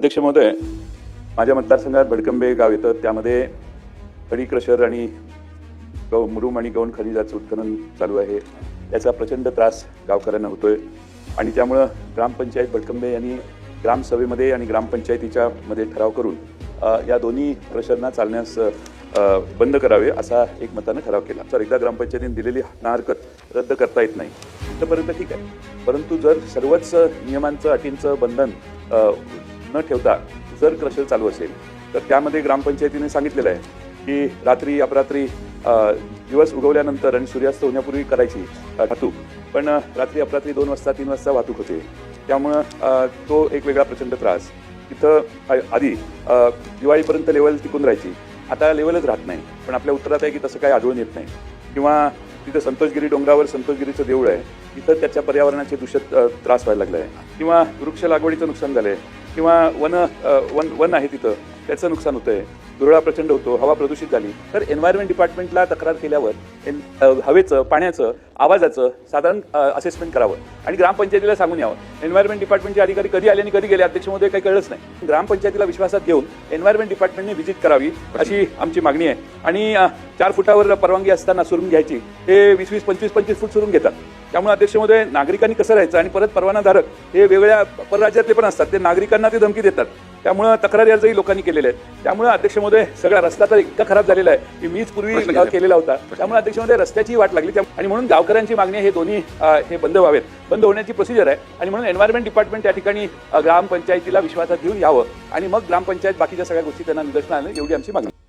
अध्यक्ष महोदय, माझ्या मतदारसंघात भडकंबे गाव येतं. त्यामध्ये खडी क्रशर आणि मुरुम आणि गौण खनिजाचं उत्खनन चालू आहे. त्याचा प्रचंड त्रास गावकऱ्यांना होतोय आणि त्यामुळं ग्रामपंचायत भडकंबे यांनी ग्रामसभेमध्ये आणि ग्रामपंचायतीच्या मध्ये ठराव करून या दोन्ही क्रशरना चालण्यास बंद करावे असा एक मतानं ठराव केला. तर एकदा ग्रामपंचायतीने दिलेली ना हरकत रद्द करता येत नाही इथपर्यंत ठीक आहे, परंतु जर सर्वच नियमांचं अटींचं बंधन न ठेवता जर क्रशर चालू असेल तर त्यामध्ये ग्रामपंचायतीने सांगितलेलं आहे की रात्री अपरात्री दिवस उगवल्यानंतर आणि सूर्यास्त होण्यापूर्वी करायची वाहतूक, पण रात्री अपरात्री 2 वाजता 3 वाजता वाहतूक होते. त्यामुळं तो एक वेगळा प्रचंड त्रास. तिथं आधी दिवाळीपर्यंत लेवल टिकून राहायची, आता लेवलच राहत नाही. पण आपल्या उत्तरात आहे की तसं काही आढळून येत नाही. किंवा तिथं संतोषगिरी डोंगरावर संतोषगिरीचं देऊळ आहे, तिथं त्याच्या पर्यावरणाचे दूषित त्रास व्हायला लागला आहे. किंवा वृक्ष लागवडीचं नुकसान झालं आहे, किंवा वन आहे तिथं त्याचं नुकसान होतं आहे, धुरळा प्रचंड होतो, हवा प्रदूषित झाली. तर एन्व्हायरमेंट डिपार्टमेंटला तक्रार केल्यावर हवेचं, पाण्याचं, आवाजाचं साधारण असेसमेंट करावं आणि ग्रामपंचायतीला सांगून यावं. एन्व्हायरमेंट डिपार्टमेंटचे अधिकारी कधी आले आणि कधी गेले अध्यक्ष महोदय काही कळलंच नाही. ग्रामपंचायतीला विश्वासात घेऊन एन्व्हायरमेंट डिपार्टमेंटने व्हिजिट करावी अशी आमची मागणी आहे. आणि 4 फुटावर परवानगी असताना सुरून घ्यायची, हे 20-20, 25-25 फूट सुरून घेतात. त्यामुळे अध्यक्ष महोदय नागरिकांनी कसं राहायचं, आणि परत परवानाधारक हे वेगवेगळ्या परराज्यातले पण असतात, ते नागरिकांना ते धमकी देतात. त्यामुळे तक्रारी अर्जही लोकांनी केलेले आहेत. त्यामुळे अध्यक्ष महोदय सगळा रस्ता तर इतका खराब झालेला आहे की मीच पूर्वी केलेला होता. त्यामुळे अध्यक्ष महोदय रस्त्याची वाट लागली आणि म्हणून गावकऱ्यांची मागणी हे दोन्ही हे बंद व्हावेत. बंद होण्याची प्रोसिजर आहे आणि म्हणून एन्व्हायरमेंट डिपार्टमेंट त्या ठिकाणी ग्रामपंचायतीला विश्वासात घेऊन यावं आणि मग ग्रामपंचायत बाकीच्या सगळ्या गोष्टी त्यांना निदर्शनाला एवढी आमची मागणी.